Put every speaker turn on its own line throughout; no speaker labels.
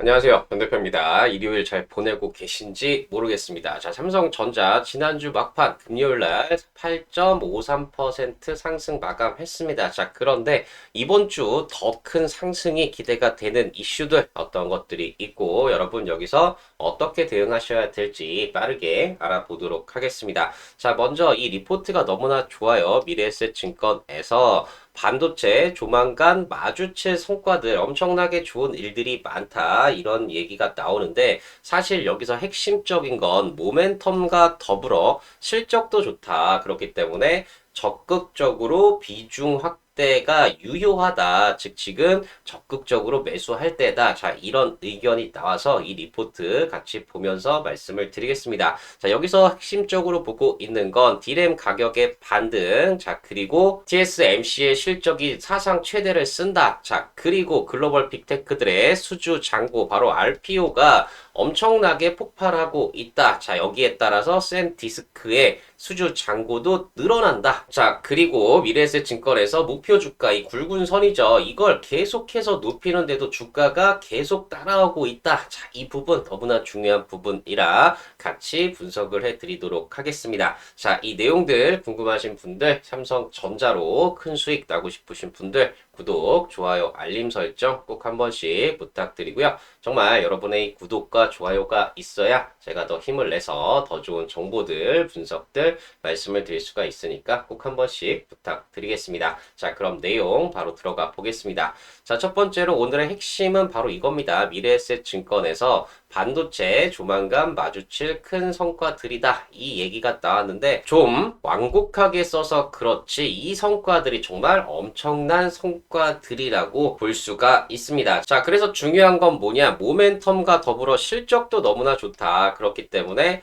안녕하세요. 변 대표입니다. 일요일 잘 보내고 계신지 모르겠습니다. 자, 삼성전자 지난주 막판 금요일 날 8.53% 상승 마감했습니다. 자, 그런데 이번 주 더 큰 상승이 기대가 되는 이슈들 어떤 것들이 있고 여러분 여기서 어떻게 대응하셔야 될지 빠르게 알아보도록 하겠습니다. 자, 먼저 이 리포트가 너무나 좋아요. 미래에셋증권에서 반도체 조만간 마주칠 성과들 엄청나게 좋은 일들이 많다 이런 얘기가 나오는데 사실 여기서 핵심적인 건 모멘텀과 더불어 실적도 좋다. 그렇기 때문에 적극적으로 비중 확대가 유효하다. 즉 지금 적극적으로 매수할 때다. 자, 이런 의견이 나와서 이 리포트 같이 보면서 말씀을 드리겠습니다. 자, 여기서 핵심적으로 보고 있는 건 D램 가격의 반등. 자, 그리고 TSMC의 실적이 사상 최대를 쓴다. 자, 그리고 글로벌 빅테크들의 수주 잔고 바로 RPO가 엄청나게 폭발하고 있다. 자, 여기에 따라서 샌디스크의 수주 잔고도 늘어난다. 자, 그리고 미래에셋 증권에서 목표 주가 이 굵은 선이죠. 이걸 계속해서 높이는데도 주가가 계속 따라오고 있다. 자, 이 부분 너무나 중요한 부분이라 같이 분석을 해드리도록 하겠습니다. 자, 이 내용들 궁금하신 분들, 삼성전자로 큰 수익 나고 싶으신 분들 구독, 좋아요, 알림 설정 꼭 한 번씩 부탁드리고요. 정말 여러분의 구독과 좋아요가 있어야 제가 더 힘을 내서 더 좋은 정보들, 분석들 말씀을 드릴 수가 있으니까 꼭 한 번씩 부탁드리겠습니다. 자, 그럼 내용 바로 들어가 보겠습니다. 자, 첫 번째로 오늘의 핵심은 바로 이겁니다. 미래에셋 증권에서 반도체 조만간 마주칠 큰 성과들이다. 이 얘기가 나왔는데 좀 완곡하게 써서 그렇지 이 성과들이 정말 엄청난 성과들이라고 볼 수가 있습니다. 자, 그래서 중요한 건 뭐냐? 모멘텀과 더불어 실적도 너무나 좋다. 그렇기 때문에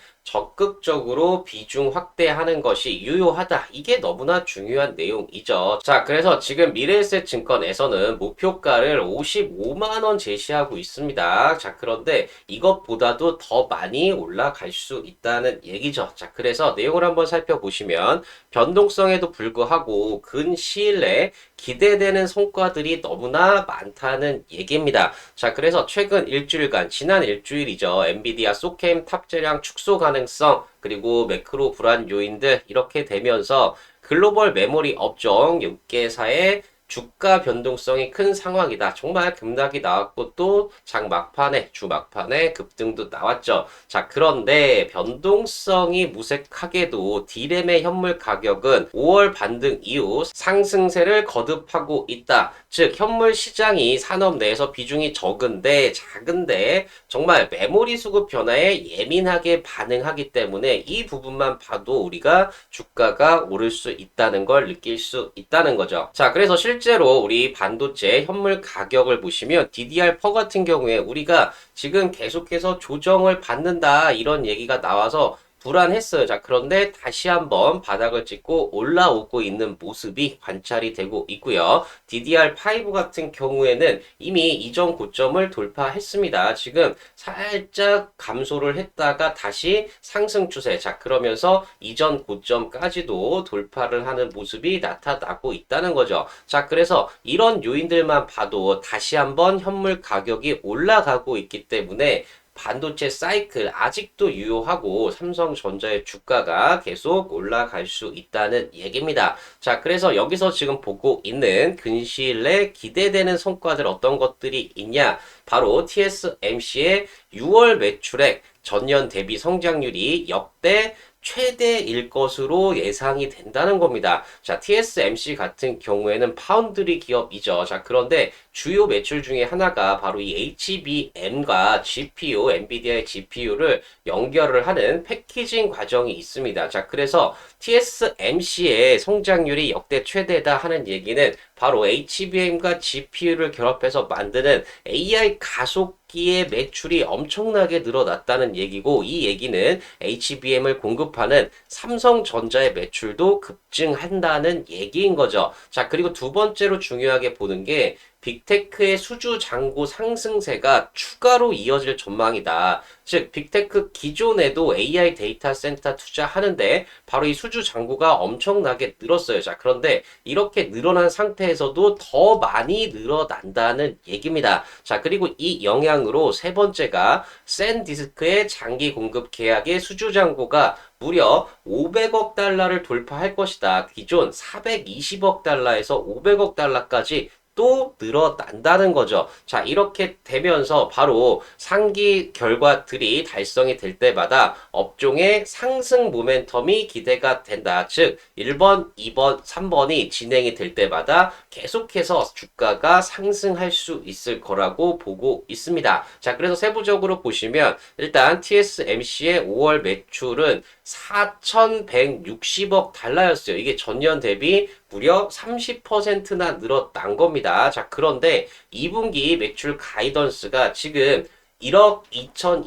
적극적으로 비중 확대하는 것이 유효하다. 이게 너무나 중요한 내용이죠. 자, 그래서 지금 미래에셋 증권에서는 목표가를 55만 원 제시하고 있습니다. 자, 그런데 이것보다도 더 많이 올라갈 수 있다는 얘기죠. 자, 그래서 내용을 한번 살펴보시면 변동성에도 불구하고 근 시일 내에 기대되는 성과들이 너무나 많다는 얘기입니다. 자, 그래서 최근 일주일간, 지난 일주일이죠. 엔비디아 소캠 탑재량 축소 가능성, 그리고 매크로 불안 요인들 이렇게 되면서 글로벌 메모리 업종 6개사의 주가 변동성이 큰 상황이다. 정말 급락이 나왔고 또 장 막판에 주 막판에 급등도 나왔죠. 자, 그런데 변동성이 무색하게도 D램의 현물 가격은 5월 반등 이후 상승세를 거듭하고 있다. 즉 현물 시장이 산업 내에서 비중이 작은데 정말 메모리 수급 변화에 예민하게 반응하기 때문에 이 부분만 봐도 우리가 주가가 오를 수 있다는 걸 느낄 수 있다는 거죠. 자, 그래서 실제로 우리 반도체 현물 가격을 보시면 DDR4 같은 경우에 우리가 지금 계속해서 조정을 받는다 이런 얘기가 나와서 불안했어요. 자, 그런데 다시 한번 바닥을 찍고 올라오고 있는 모습이 관찰이 되고 있고요. DDR5 같은 경우에는 이미 이전 고점을 돌파했습니다. 지금 살짝 감소를 했다가 다시 상승 추세. 자, 그러면서 이전 고점까지도 돌파를 하는 모습이 나타나고 있다는 거죠. 자, 그래서 이런 요인들만 봐도 다시 한번 현물 가격이 올라가고 있기 때문에 반도체 사이클 아직도 유효하고 삼성전자의 주가가 계속 올라갈 수 있다는 얘기입니다. 자, 그래서 여기서 지금 보고 있는 근시일 내 기대되는 성과들 어떤 것들이 있냐? 바로 TSMC의 6월 매출액 전년 대비 성장률이 역대 최대일 것으로 예상이 된다는 겁니다. 자, TSMC 같은 경우에는 파운드리 기업이죠. 자, 그런데 주요 매출 중에 하나가 바로 이 HBM과 GPU, 엔비디아의 GPU를 연결을 하는 패키징 과정이 있습니다. 자, 그래서 TSMC의 성장률이 역대 최대다 하는 얘기는 바로 HBM과 GPU를 결합해서 만드는 AI 가속기의 매출이 엄청나게 늘어났다는 얘기고 이 얘기는 HBM을 공급하는 삼성전자의 매출도 급증한다는 얘기인 거죠. 자, 그리고 두 번째로 중요하게 보는 게 빅테크의 수주 잔고 상승세가 추가로 이어질 전망이다. 즉, 빅테크 기존에도 AI 데이터 센터 투자하는데 바로 이 수주 잔고가 엄청나게 늘었어요. 자, 그런데 이렇게 늘어난 상태에서도 더 많이 늘어난다는 얘기입니다. 자, 그리고 이 영향으로 세 번째가 샌디스크의 장기 공급 계약의 수주 잔고가 무려 500억 달러를 돌파할 것이다. 기존 420억 달러에서 500억 달러까지 또 늘어난다는 거죠. 자, 이렇게 되면서 바로 상기 결과들이 달성이 될 때마다 업종의 상승 모멘텀이 기대가 된다. 즉, 1번, 2번, 3번이 진행이 될 때마다 계속해서 주가가 상승할 수 있을 거라고 보고 있습니다. 자, 그래서 세부적으로 보시면 일단 TSMC의 5월 매출은 4,160억 달러였어요. 이게 전년 대비 무려 30%나 늘어난 겁니다. 자, 그런데 2분기 매출 가이던스가 지금 1억 1조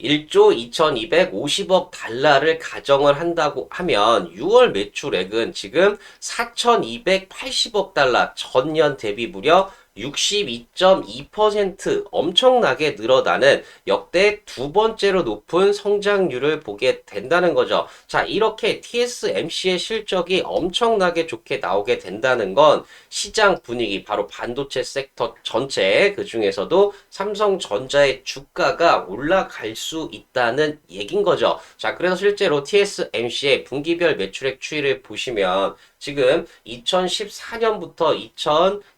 2250억 달러를 가정을 한다고 하면 6월 매출액은 지금 4280억 달러, 전년 대비 무려 62.2% 엄청나게 늘어나는 역대 두 번째로 높은 성장률을 보게 된다는 거죠. 자, 이렇게 TSMC의 실적이 엄청나게 좋게 나오게 된다는 건 시장 분위기, 바로 반도체 섹터 전체, 그 중에서도 삼성전자의 주가가 올라갈 수 있다는 얘긴 거죠. 자, 그래서 실제로 TSMC의 분기별 매출액 추이를 보시면 지금 2014년부터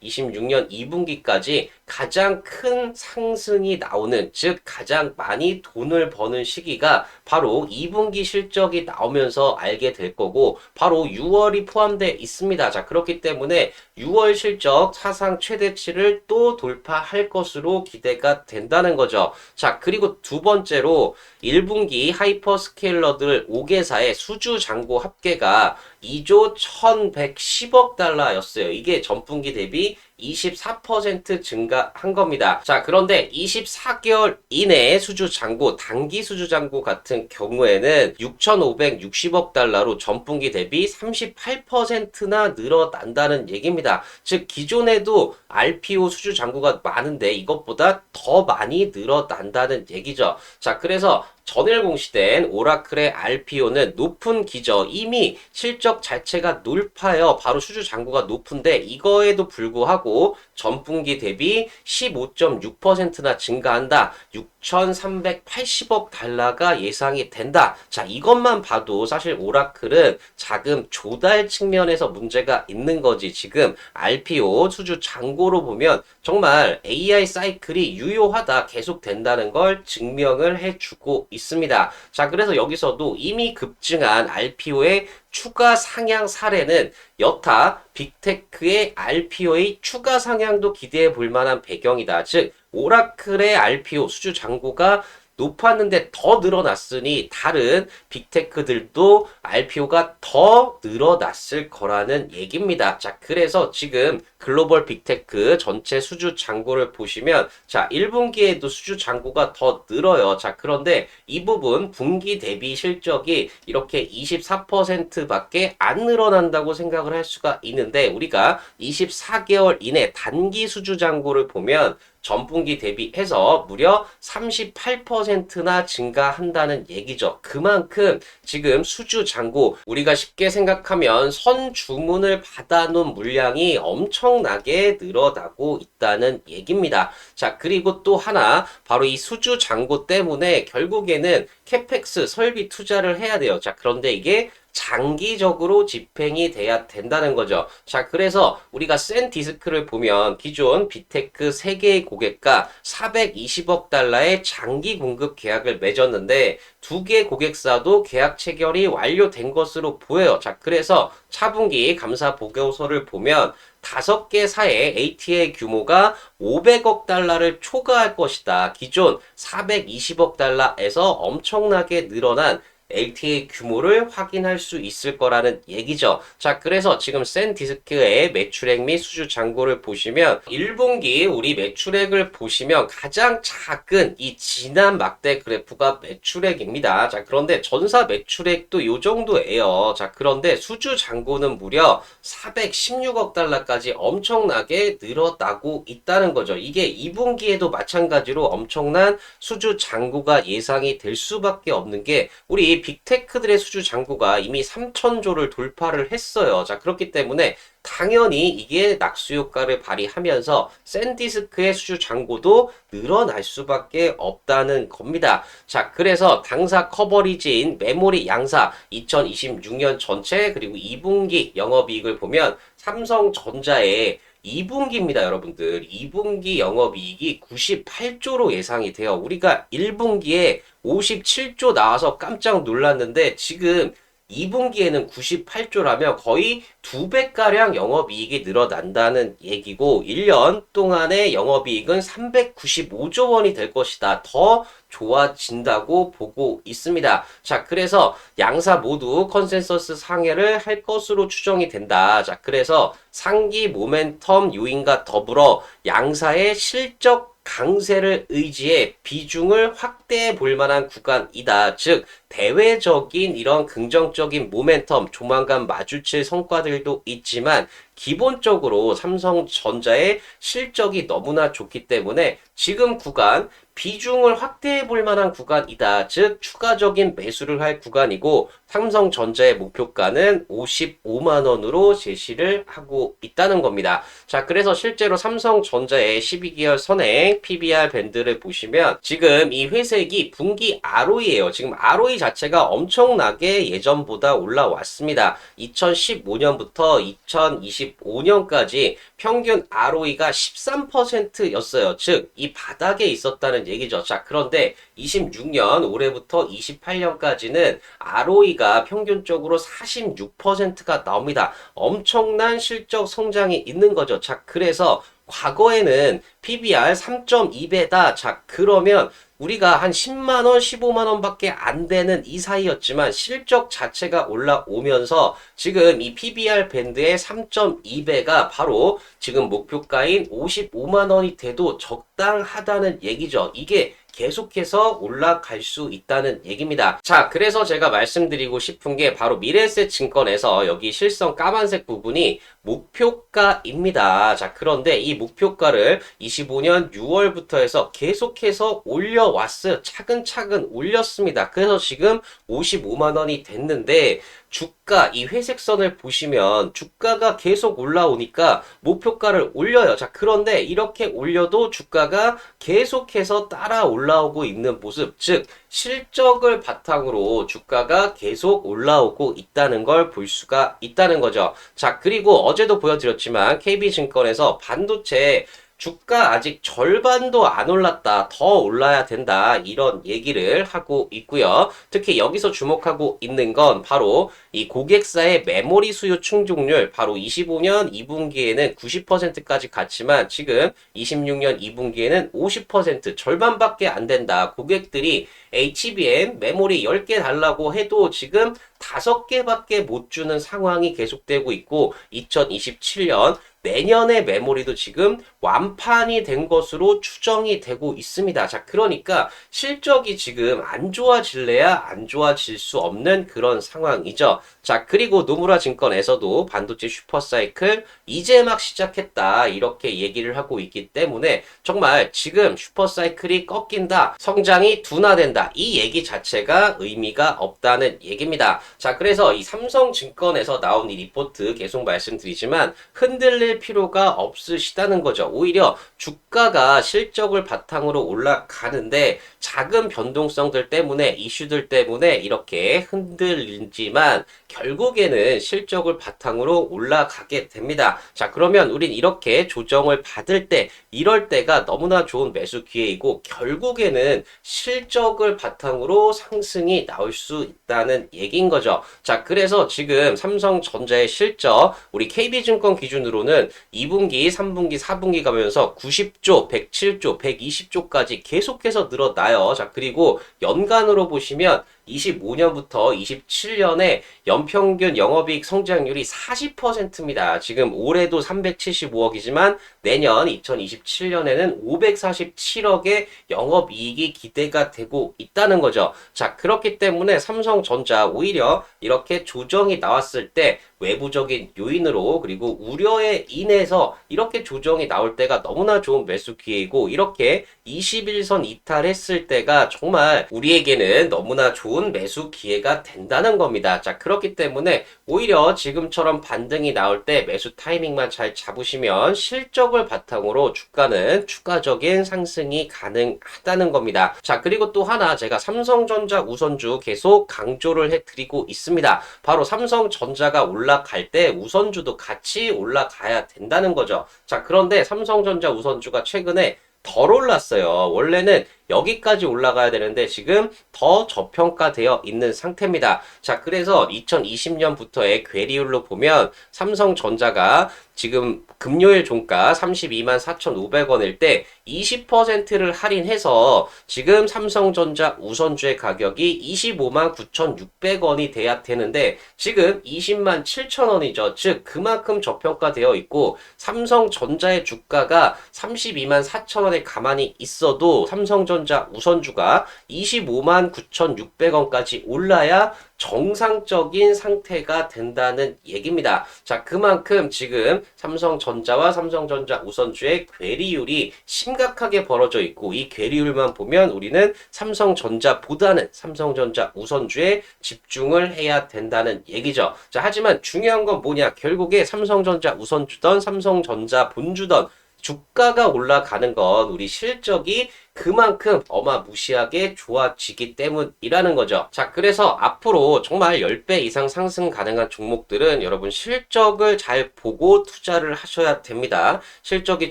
2026년 2분기까지 가장 큰 상승이 나오는, 즉 가장 많이 돈을 버는 시기가 바로 2분기 실적이 나오면서 알게 될 거고, 바로 6월이 포함되어 있습니다. 자, 그렇기 때문에 6월 실적 사상 최대치를 또 돌파할 것으로 기대가 된다는 거죠. 자, 그리고 두 번째로 1분기 하이퍼스케일러들 5개사의 수주 잔고 합계가 2조 1110억 달러였어요. 이게 전분기 대비 24% 증가한 겁니다. 자, 그런데 24개월 이내의 수주 잔고, 단기 수주 잔고 같은 경우에는 6,560억 달러로 전분기 대비 38%나 늘어난다는 얘기입니다. 즉, 기존에도 RPO 수주 잔고가 많은데 이것보다 더 많이 늘어난다는 얘기죠. 자, 그래서 전일 공시된 오라클의 RPO는 높은 기저, 이미 실적 자체가 높아요. 바로 수주 잔고가 높은데 이거에도 불구하고 전분기 대비 15.6%나 증가한다. 6,380억 달러가 예상이 된다. 자, 이것만 봐도 사실 오라클은 자금 조달 측면에서 문제가 있는 거지. 지금 RPO 수주 잔고로 보면 정말 AI 사이클이 유효하다, 계속 된다는 걸 증명을 해주고 있습니다. 자, 그래서 여기서도 이미 급증한 RPO의 추가 상향 사례는 여타 빅테크의 RPO의 추가 상향도 기대해 볼 만한 배경이다. 즉, 오라클의 RPO 수주 잔고가 높았는데 더 늘어났으니 다른 빅테크들도 RPO가 더 늘어났을 거라는 얘기입니다. 자, 그래서 지금 글로벌 빅테크 전체 수주 잔고를 보시면, 자, 1분기에도 수주 잔고가 더 늘어요. 자, 그런데 이 부분 분기 대비 실적이 이렇게 24%밖에 안 늘어난다고 생각을 할 수가 있는데, 우리가 24개월 이내 단기 수주 잔고를 보면 전분기 대비해서 무려 38%나 증가한다는 얘기죠. 그만큼 지금 수주 잔고, 우리가 쉽게 생각하면 선 주문을 받아놓은 물량이 엄청나게 늘어나고 있다는 얘기입니다. 자, 그리고 또 하나, 바로 이 수주 잔고 때문에 결국에는 캐펙스 설비 투자를 해야 돼요. 자, 그런데 이게 장기적으로 집행이 돼야 된다는 거죠. 자, 그래서 우리가 샌디스크를 보면 기존 빅테크 3개의 고객과 420억 달러의 장기 공급 계약을 맺었는데 2개 고객사도 계약 체결이 완료된 것으로 보여요. 자, 그래서 차분기 감사 보고서를 보면 5개 사의 ATA 규모가 500억 달러를 초과할 것이다. 기존 420억 달러에서 엄청나게 늘어난 LTA 규모를 확인할 수 있을 거라는 얘기죠. 자, 그래서 지금 샌디스크의 매출액 및 수주 잔고를 보시면 1분기 우리 매출액을 보시면 가장 작은 이 지난 막대 그래프가 매출액입니다. 자, 그런데 전사 매출액도 요 정도예요. 자, 그런데 수주 잔고는 무려 416억 달러까지 엄청나게 늘어나고 있다는 거죠. 이게 2분기에도 마찬가지로 엄청난 수주 잔고가 예상이 될 수밖에 없는 게 우리 빅테크들의 수주 잔고가 이미 3천조를 돌파를 했어요. 자, 그렇기 때문에 당연히 이게 낙수 효과를 발휘하면서 샌디스크의 수주 잔고도 늘어날 수밖에 없다는 겁니다. 자, 그래서 당사 커버리지인 메모리 양사 2026년 전체 그리고 2분기 영업이익을 보면 삼성전자의 2분기입니다, 여러분들. 2분기 영업이익이 98조로 예상이 돼요. 우리가 1분기에 57조 나와서 깜짝 놀랐는데 지금 2분기에는 98조라면 거의 2배가량 영업이익이 늘어난다는 얘기고 1년 동안의 영업이익은 395조 원이 될 것이다. 더 좋아진다고 보고 있습니다. 자, 그래서 양사 모두 컨센서스 상회를 할 것으로 추정이 된다. 자, 그래서 상기 모멘텀 요인과 더불어 양사의 실적 강세를 의지해 비중을 확대해 볼 만한 구간이다. 즉, 대외적인 이런 긍정적인 모멘텀, 조만간 마주칠 성과들도 있지만, 기본적으로 삼성전자의 실적이 너무나 좋기 때문에 지금 구간, 비중을 확대해 볼 만한 구간이다. 즉, 추가적인 매수를 할 구간이고, 삼성전자의 목표가는 55만원으로 제시를 하고 있다는 겁니다. 자, 그래서 실제로 삼성전자의 12개월 선행 PBR 밴드를 보시면 지금 이 회색이 분기 ROE예요. 지금 ROE 자체가 엄청나게 예전보다 올라왔습니다. 2015년부터 2025년까지 평균 ROE가 13%였어요. 즉, 이 바닥에 있었다는 얘기죠. 자, 그런데 26년 올해부터 28년까지는 ROE가 평균적으로 46%가 나옵니다. 엄청난 실적 성장이 있는 거죠. 자, 그래서 과거에는 PBR 3.2배다. 자, 그러면 우리가 한 10만원, 15만원 밖에 안 되는 이 사이였지만 실적 자체가 올라오면서 지금 이 PBR 밴드의 3.2배가 바로 지금 목표가인 55만원이 돼도 적당하다는 얘기죠. 이게 계속해서 올라갈 수 있다는 얘기입니다. 자, 그래서 제가 말씀드리고 싶은 게 바로 미래에셋 증권에서 여기 실성 까만색 부분이 목표가입니다. 자, 그런데 이 목표가를 25년 6월부터 해서 계속해서 올려왔어요. 차근차근 올렸습니다. 그래서 지금 55만원이 됐는데 주가 이 회색선을 보시면 주가가 계속 올라오니까 목표가를 올려요. 자, 그런데 이렇게 올려도 주가가 계속해서 따라 올라오고 있는 모습, 즉 실적을 바탕으로 주가가 계속 올라오고 있다는 걸 볼 수가 있다는 거죠. 자, 그리고 어제도 보여드렸지만 KB증권에서 반도체 주가 아직 절반도 안 올랐다. 더 올라야 된다. 이런 얘기를 하고 있고요. 특히 여기서 주목하고 있는 건 바로 이 고객사의 메모리 수요 충족률, 바로 25년 2분기에는 90%까지 갔지만 지금 26년 2분기에는 50%, 절반밖에 안 된다. 고객들이 HBM 메모리 10개 달라고 해도 지금 5개밖에 못 주는 상황이 계속되고 있고 2027년 내년의 메모리도 지금 완판이 된 것으로 추정이 되고 있습니다. 자, 그러니까 실적이 지금 안 좋아질래야 안 좋아질 수 없는 그런 상황이죠. 자, 그리고 노무라 증권에서도 반도체 슈퍼사이클 이제 막 시작했다 이렇게 얘기를 하고 있기 때문에 정말 지금 슈퍼사이클이 꺾인다, 성장이 둔화된다, 이 얘기 자체가 의미가 없다는 얘기입니다. 자, 그래서 이 삼성증권에서 나온 이 리포트 계속 말씀드리지만 흔들릴 필요가 없으시다는 거죠. 오히려 주가가 실적을 바탕으로 올라가는데 작은 변동성들 때문에, 이슈들 때문에 이렇게 흔들리지만 결국에는 실적을 바탕으로 올라가게 됩니다. 자, 그러면 우린 이렇게 조정을 받을 때, 이럴 때가 너무나 좋은 매수 기회이고 결국에는 실적을 바탕으로 상승이 나올 수 있다는 얘기인 거죠. 자, 그래서 지금 삼성전자의 실적 우리 KB증권 기준으로는 2분기, 3분기, 4분기 가면서 90조, 107조, 120조까지 계속해서 늘어나요. 자, 그리고 연간으로 보시면 25년부터 27년에 연평균 영업이익 성장률이 40%입니다. 지금 올해도 375억이지만 내년 2027년에는 547억의 영업이익이 기대가 되고 있다는 거죠. 자, 그렇기 때문에 삼성전자 오히려 이렇게 조정이 나왔을 때 외부적인 요인으로 그리고 우려에 인해서 이렇게 조정이 나올 때가 너무나 좋은 매수 기회이고 이렇게 21선 이탈했을 때가 정말 우리에게는 너무나 좋은 매수 기회가 된다는 겁니다. 자, 그렇기 때문에 오히려 지금처럼 반등이 나올 때 매수 타이밍만 잘 잡으시면 실적을 바탕으로 주가는 추가적인 상승이 가능하다는 겁니다. 자, 그리고 또 하나 제가 삼성전자 우선주 계속 강조를 해드리고 있습니다. 바로 삼성전자가 올라갈 때 우선주도 같이 올라가야 된다는 거죠. 자, 그런데 삼성전자 우선주가 최근에 덜 올랐어요. 원래는 여기까지 올라가야 되는데 지금 더 저평가되어 있는 상태입니다. 자, 그래서 2020년부터의 괴리율로 보면 삼성전자가 지금 금요일 종가 32만 4,500원일 때 20%를 할인해서 지금 삼성전자 우선주의 가격이 25만 9,600원이 돼야 되는데 지금 20만 7천원이죠. 즉 그만큼 저평가되어 있고 삼성전자의 주가가 32만 4천원에 가만히 있어도 삼성전자 우선주가 25만 9,600원까지 올라야 정상적인 상태가 된다는 얘기입니다. 자, 그만큼 지금 삼성전자와 삼성전자 우선주의 괴리율이 심각하게 벌어져 있고 이 괴리율만 보면 우리는 삼성전자보다는 삼성전자 우선주에 집중을 해야 된다는 얘기죠. 자, 하지만 중요한 건 뭐냐? 결국에 삼성전자 우선주던 삼성전자 본주던 주가가 올라가는 건 우리 실적이 그만큼 어마무시하게 좋아지기 때문이라는 거죠. 자, 그래서 앞으로 정말 10배 이상 상승 가능한 종목들은 여러분 실적을 잘 보고 투자를 하셔야 됩니다. 실적이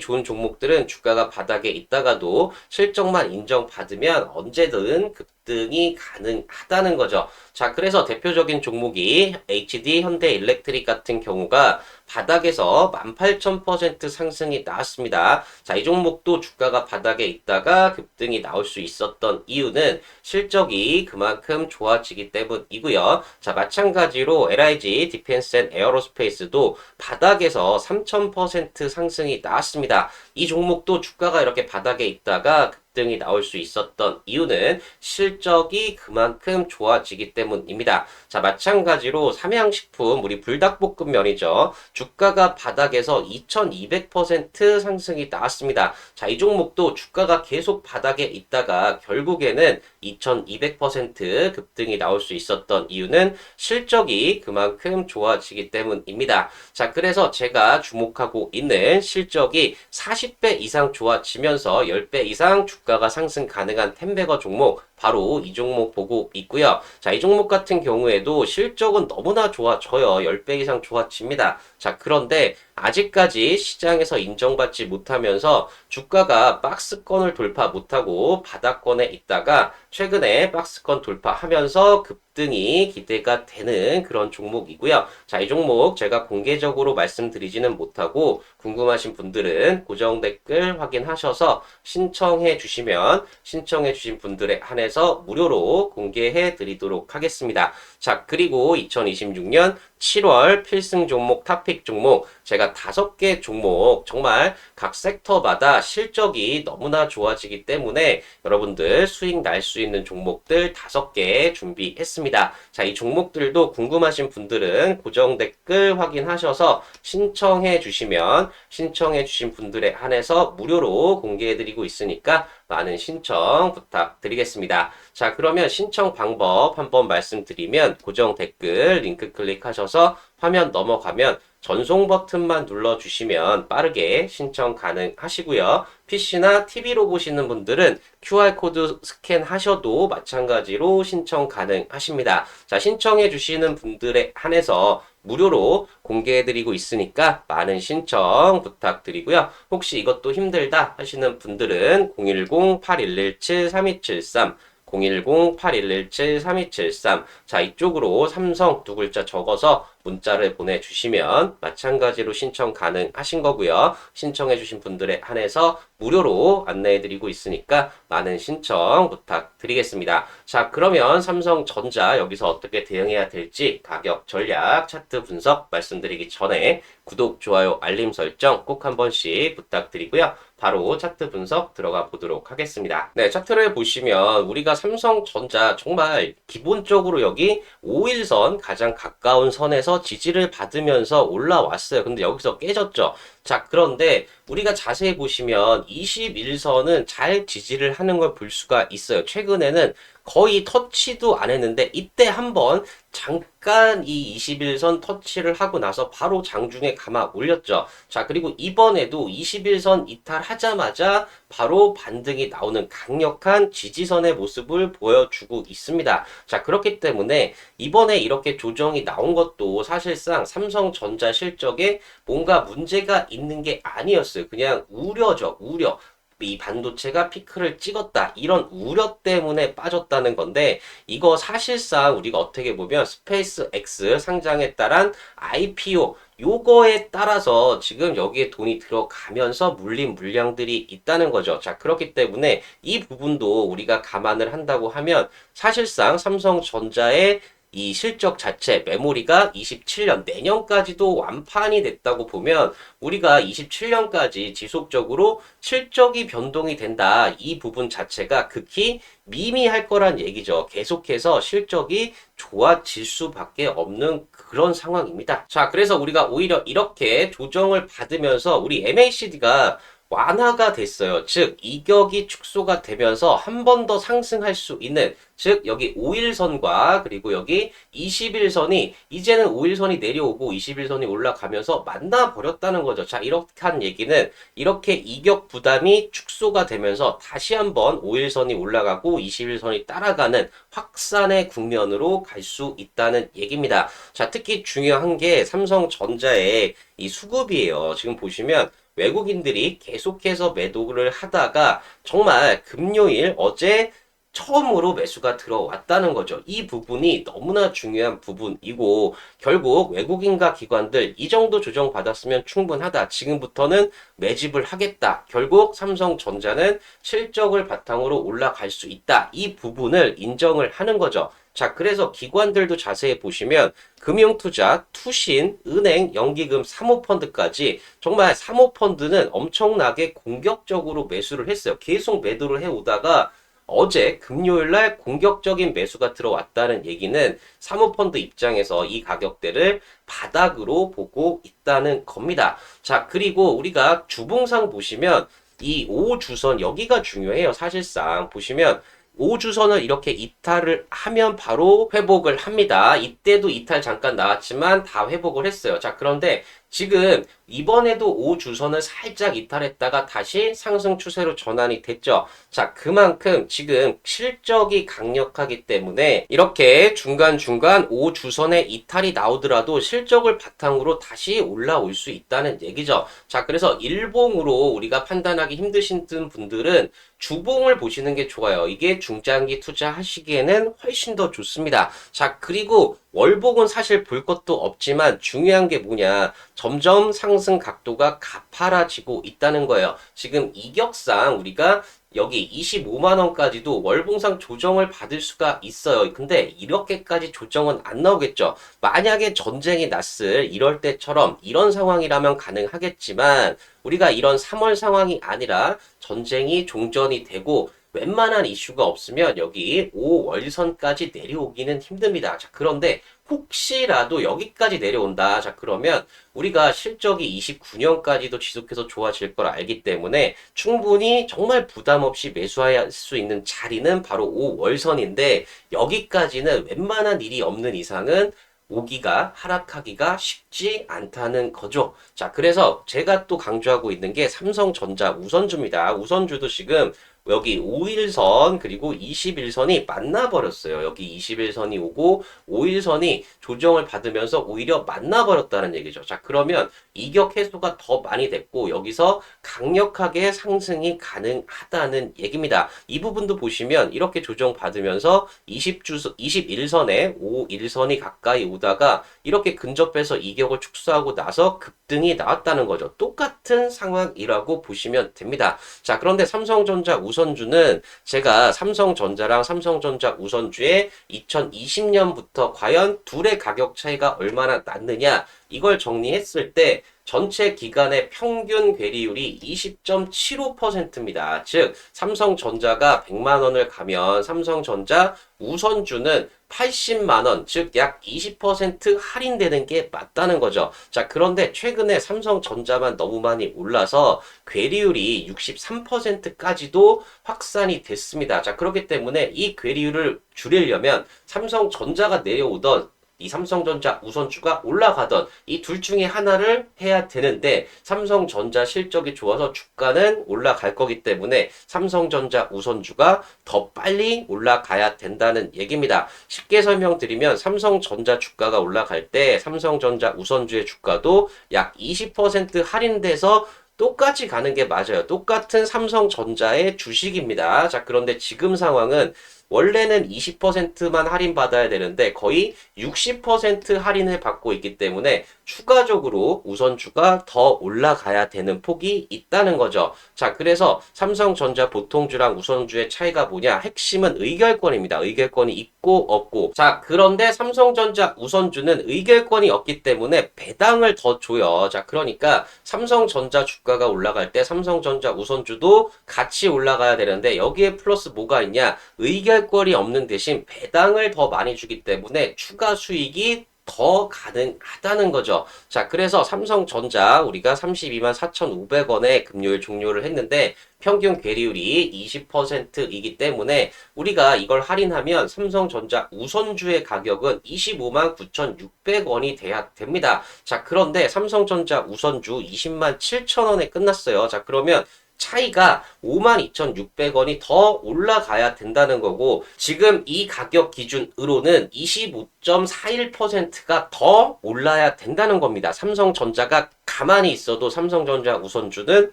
좋은 종목들은 주가가 바닥에 있다가도 실적만 인정받으면 언제든 급등이 가능하다는 거죠. 자, 그래서 대표적인 종목이 HD 현대일렉트릭 같은 경우가 바닥에서 18,000% 상승이 나왔습니다. 자, 이 종목도 주가가 바닥에 있다가 급등이 나올 수 있었던 이유는 실적이 그만큼 좋아지기 때문이고요. 자, 마찬가지로 LIG 디펜스 앤 에어로스페이스도 바닥에서 3,000% 상승이 나왔습니다. 이 종목도 주가가 이렇게 바닥에 있다가 급등이 나올 수 있었던 이유는 실적이 그만큼 좋아지기 때문입니다. 자, 마찬가지로 삼양식품 우리 불닭볶음면이죠. 주가가 바닥에서 2200% 상승이 나왔습니다. 자, 이 종목도 주가가 계속 바닥에 있다가 결국에는 2200% 급등이 나올 수 있었던 이유는 실적이 그만큼 좋아지기 때문입니다. 자, 그래서 제가 주목하고 있는 실적이 40배 이상 좋아지면서 10배 이상 주가가 상승 가능한 텐베거 종목 바로 이 종목 보고 있고요. 자, 이 종목 같은 경우에도 실적은 너무나 좋아져요. 10배 이상 좋아집니다. 자, 그런데 아직까지 시장에서 인정받지 못하면서 주가가 박스권을 돌파 못하고 바닥권에 있다가 최근에 박스권 돌파하면서 급등이 기대가 되는 그런 종목이고요. 자, 이 종목 제가 공개적으로 말씀드리지는 못하고 궁금하신 분들은 고정 댓글 확인하셔서 신청해 주시면 신청해 주신 분들에 한해서 무료로 공개해 드리도록 하겠습니다. 자, 그리고 2026년 7월 필승 종목, 탑픽 종목 제가 5개 종목 정말 각 섹터마다 실적이 너무나 좋아지기 때문에 여러분들 수익 날 수 있는 종목들 5개 준비했습니다. 자, 이 종목들도 궁금하신 분들은 고정 댓글 확인하셔서 신청해 주시면 신청해 주신 분들에 한해서 무료로 공개해 드리고 있으니까 많은 신청 부탁드리겠습니다. 자, 그러면 신청 방법 한번 말씀드리면 고정 댓글 링크 클릭하셔서 화면 넘어가면 전송 버튼만 눌러주시면 빠르게 신청 가능하시고요. PC나 TV로 보시는 분들은 QR코드 스캔하셔도 마찬가지로 신청 가능하십니다. 자, 신청해 주시는 분들에 한해서 무료로 공개해드리고 있으니까 많은 신청 부탁드리고요. 혹시 이것도 힘들다 하시는 분들은 010-8117-3273 010-8117-3273 자, 이쪽으로 삼성 두 글자 적어서 문자를 보내주시면 마찬가지로 신청 가능하신 거고요. 신청해주신 분들에 한해서 무료로 안내해드리고 있으니까 많은 신청 부탁드리겠습니다. 자, 그러면 삼성전자 여기서 어떻게 대응해야 될지 가격, 전략, 차트 분석 말씀드리기 전에 구독, 좋아요, 알림 설정 꼭 한 번씩 부탁드리고요. 바로 차트 분석 들어가 보도록 하겠습니다. 네, 차트를 보시면 우리가 삼성전자 정말 기본적으로 여기 5일선 가장 가까운 선에서 지지를 받으면서 올라왔어요. 근데 여기서 깨졌죠. 자, 그런데 우리가 자세히 보시면 21선은 잘 지지를 하는 걸 볼 수가 있어요. 최근에는 거의 터치도 안 했는데 이때 한번 잠깐 이 21선 터치를 하고 나서 바로 장중에 감아 올렸죠. 자, 그리고 이번에도 21선 이탈하자마자 바로 반등이 나오는 강력한 지지선의 모습을 보여주고 있습니다. 자, 그렇기 때문에 이번에 이렇게 조정이 나온 것도 사실상 삼성전자 실적에 뭔가 문제가 있는 게 아니었어요. 그냥 우려죠, 우려. 이 반도체가 피크를 찍었다. 이런 우려 때문에 빠졌다는 건데 이거 사실상 우리가 어떻게 보면 스페이스 X 상장에 따른 IPO 요거에 따라서 지금 여기에 돈이 들어가면서 물린 물량들이 있다는 거죠. 자, 그렇기 때문에 이 부분도 우리가 감안을 한다고 하면 사실상 삼성전자의 이 실적 자체 메모리가 27년 내년까지도 완판이 됐다고 보면 우리가 27년까지 지속적으로 실적이 변동이 된다. 이 부분 자체가 극히 미미할 거란 얘기죠. 계속해서 실적이 좋아질 수밖에 없는 그런 상황입니다. 자, 그래서 우리가 오히려 이렇게 조정을 받으면서 우리 MACD가 완화가 됐어요. 즉, 이격이 축소가 되면서 한 번 더 상승할 수 있는, 즉, 여기 5일선과 그리고 여기 21선이 이제는 5일선이 내려오고 21선이 올라가면서 만나버렸다는 거죠. 자, 이렇게 한 얘기는 이렇게 이격 부담이 축소가 되면서 다시 한번 5일선이 올라가고 21선이 따라가는 확산의 국면으로 갈 수 있다는 얘기입니다. 자, 특히 중요한 게 삼성전자의 이 수급이에요. 지금 보시면 외국인들이 계속해서 매도를 하다가 정말 금요일 어제 처음으로 매수가 들어왔다는 거죠. 이 부분이 너무나 중요한 부분이고 결국 외국인과 기관들 이 정도 조정 받았으면 충분하다. 지금부터는 매집을 하겠다. 결국 삼성전자는 실적을 바탕으로 올라갈 수 있다. 이 부분을 인정을 하는 거죠. 자, 그래서 기관들도 자세히 보시면 금융투자, 투신, 은행, 연기금, 사모펀드까지 정말 사모펀드는 엄청나게 공격적으로 매수를 했어요. 계속 매도를 해오다가 어제 금요일 날 공격적인 매수가 들어왔다는 얘기는 사모펀드 입장에서 이 가격대를 바닥으로 보고 있다는 겁니다. 자, 그리고 우리가 주봉상 보시면 이 5주선 여기가 중요해요. 사실상 보시면 5주선을 이렇게 이탈을 하면 바로 회복을 합니다. 이때도 이탈 잠깐 나왔지만 다 회복을 했어요. 자, 그런데 지금 이번에도 5주선을 살짝 이탈했다가 다시 상승 추세로 전환이 됐죠. 자, 그만큼 지금 실적이 강력하기 때문에 이렇게 중간중간 5주선에 이탈이 나오더라도 실적을 바탕으로 다시 올라올 수 있다는 얘기죠. 자, 그래서 일봉으로 우리가 판단하기 힘드신 분들은 주봉을 보시는 게 좋아요. 이게 중장기 투자하시기에는 훨씬 더 좋습니다. 자, 그리고 월봉은 사실 볼 것도 없지만 중요한 게 뭐냐. 점점 상승 각도가 가파라지고 있다는 거예요. 지금 이격상 우리가 여기 25만원까지도 월봉상 조정을 받을 수가 있어요. 근데 이렇게까지 조정은 안 나오겠죠. 만약에 전쟁이 났을 이럴 때처럼 이런 상황이라면 가능하겠지만 우리가 이런 3월 상황이 아니라 전쟁이 종전이 되고 웬만한 이슈가 없으면 여기 5월선까지 내려오기는 힘듭니다. 자, 그런데 혹시라도 여기까지 내려온다. 자, 그러면 우리가 실적이 29년까지도 지속해서 좋아질 걸 알기 때문에 충분히 정말 부담 없이 매수할 수 있는 자리는 바로 5월선인데 여기까지는 웬만한 일이 없는 이상은 오기가 하락하기가 쉽지 않다는 거죠. 자, 그래서 제가 또 강조하고 있는 게 삼성전자 우선주입니다. 우선주도 지금 여기 5일선 그리고 21선이 만나버렸어요. 여기 21선이 오고 5일선이 조정을 받으면서 오히려 만나버렸다는 얘기죠. 자, 그러면 이격 해소가 더 많이 됐고 여기서 강력하게 상승이 가능하다는 얘기입니다. 이 부분도 보시면 이렇게 조정받으면서 21선에 5일선이 가까이 오다가 이렇게 근접해서 이격을 축소하고 나서 급등이 나왔다는 거죠. 똑같은 상황이라고 보시면 됩니다. 자, 그런데 삼성전자 우선주는 제가 삼성전자랑 삼성전자 우선주의 2020년부터 과연 둘의 가격 차이가 얼마나 났느냐 이걸 정리했을 때 전체 기간의 평균 괴리율이 20.75%입니다. 즉 삼성전자가 100만 원을 가면 삼성전자 우선주는 80만 원, 즉 약 20% 할인되는 게 맞다는 거죠. 자, 그런데 최근에 삼성전자만 너무 많이 올라서 괴리율이 63%까지도 확산이 됐습니다. 자, 그렇기 때문에 이 괴리율을 줄이려면 삼성전자가 내려오던 이 삼성전자 우선주가 올라가던 이 둘 중에 하나를 해야 되는데 삼성전자 실적이 좋아서 주가는 올라갈 거기 때문에 삼성전자 우선주가 더 빨리 올라가야 된다는 얘기입니다. 쉽게 설명드리면 삼성전자 주가가 올라갈 때 삼성전자 우선주의 주가도 약 20% 할인돼서 똑같이 가는 게 맞아요. 똑같은 삼성전자의 주식입니다. 자, 그런데 지금 상황은 원래는 20%만 할인받아야 되는데 거의 60% 할인을 받고 있기 때문에 추가적으로 우선주가 더 올라가야 되는 폭이 있다는 거죠. 자, 그래서 삼성전자 보통주랑 우선주의 차이가 뭐냐? 핵심은 의결권입니다. 의결권이 있고 없고. 자, 그런데 삼성전자 우선주는 의결권이 없기 때문에 배당을 더 줘요. 자, 그러니까 삼성전자 주가가 올라갈 때 삼성전자 우선주도 같이 올라가야 되는데 여기에 플러스 뭐가 있냐? 의결권이 없는 대신 배당을 더 많이 주기 때문에 추가 수익이 더 가능하다는 거죠. 자, 그래서 삼성전자 우리가 32만 4,500원에 금요일 종료를 했는데 평균 괴리율이 20%이기 때문에 우리가 이걸 할인하면 삼성전자 우선주의 가격은 25만 9,600원이 돼야 됩니다. 자, 그런데 삼성전자 우선주 20만 7천원에 끝났어요. 자, 그러면 차이가 52,600원이 더 올라가야 된다는 거고 지금 이 가격 기준으로는 25.41%가 더 올라야 된다는 겁니다. 삼성전자가 가만히 있어도 삼성전자 우선주는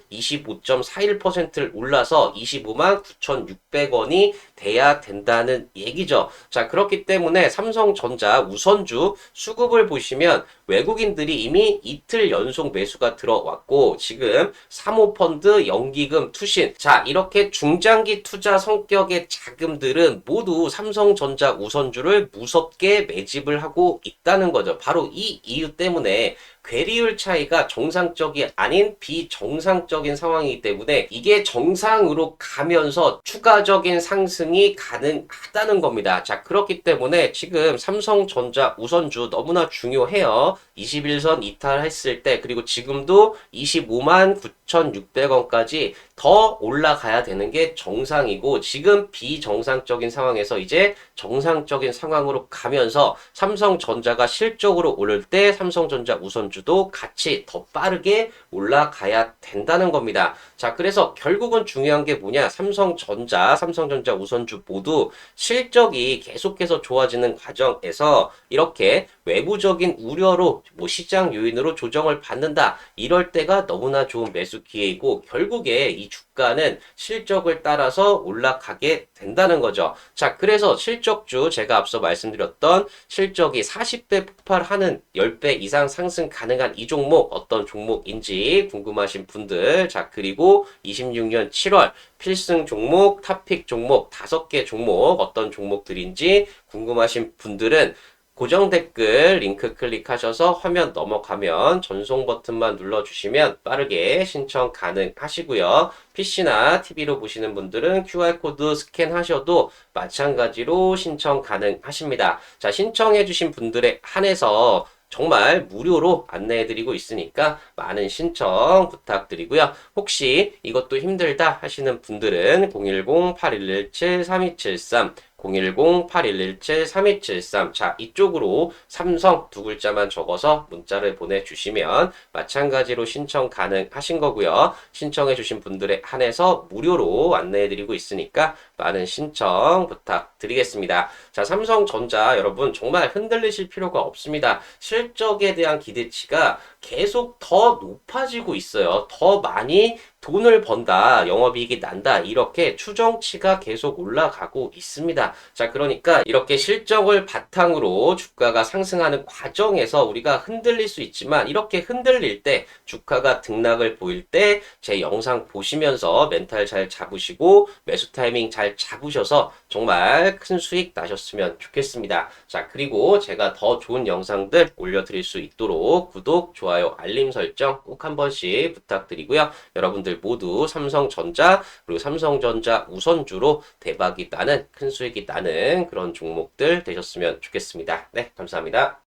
25.41%를 올라서 25만 9,600원이 돼야 된다는 얘기죠. 자, 그렇기 때문에 삼성전자 우선주 수급을 보시면 외국인들이 이미 이틀 연속 매수가 들어왔고 지금 사모펀드, 연기금, 투신 자, 이렇게 중장기 투자 성격의 자금들은 모두 삼성전자 우선주를 무섭게 매집을 하고 있다는 거죠. 바로 이 이유 때문에 괴리율 차이가 정상적이 아닌 비정상적인 상황이기 때문에 이게 정상으로 가면서 추가적인 상승이 가능하다는 겁니다. 자, 그렇기 때문에 지금 삼성전자 우선주 너무나 중요해요. 21선 이탈했을 때 그리고 지금도 25만 9,600원까지 더 올라가야 되는 게 정상이고 지금 비정상적인 상황에서 이제 정상적인 상황으로 가면서 삼성전자가 실적으로 오를 때 삼성전자 우선주도 같이 더 빠르게 올라가야 된다는 겁니다. 자, 그래서 결국은 중요한 게 뭐냐? 삼성전자 우선주 모두 실적이 계속해서 좋아지는 과정에서 이렇게 외부적인 우려로 시장 요인으로 조정을 받는다. 이럴 때가 너무나 좋은 매수 기회이고 결국에 이 주가는 실적을 따라서 올라가게 된다는 거죠. 자, 그래서 실적주 제가 앞서 말씀드렸던 실적이 40배 폭발하는 10배 이상 상승 가능한 이 종목 어떤 종목인지 궁금하신 분들 자, 그리고 26년 7월 필승 종목, 탑픽 종목 5개 종목 어떤 종목들인지 궁금하신 분들은 고정 댓글 링크 클릭하셔서 화면 넘어가면 전송 버튼만 눌러주시면 빠르게 신청 가능하시고요. PC나 TV로 보시는 분들은 QR코드 스캔하셔도 마찬가지로 신청 가능하십니다. 자, 신청해주신 분들에 한해서 정말 무료로 안내해드리고 있으니까 많은 신청 부탁드리고요. 혹시 이것도 힘들다 하시는 분들은 010-8117-3273 010-8117-3273. 자, 이쪽으로 삼성 두 글자만 적어서 문자를 보내주시면 마찬가지로 신청 가능하신 거고요. 신청해주신 분들에 한해서 무료로 안내해드리고 있으니까 많은 신청 부탁드리겠습니다. 자, 삼성전자 여러분 정말 흔들리실 필요가 없습니다. 실적에 대한 기대치가 계속 더 높아지고 있어요. 더 많이 돈을 번다, 영업이익이 난다, 이렇게 추정치가 계속 올라가고 있습니다. 자, 그러니까 이렇게 실적을 바탕으로 주가가 상승하는 과정에서 우리가 흔들릴 수 있지만 이렇게 흔들릴 때 주가가 등락을 보일 때 제 영상 보시면서 멘탈 잘 잡으시고 매수 타이밍 잘 잡으셔서 정말 큰 수익 나셨으면 좋겠습니다. 자, 그리고 제가 더 좋은 영상들 올려드릴 수 있도록 구독, 좋아요, 알림 설정 꼭 한 번씩 부탁드리고요. 여러분들 모두 삼성전자 그리고 삼성전자 우선주로 대박이 나는 큰 수익이 나는 그런 종목들 되셨으면 좋겠습니다. 네, 감사합니다.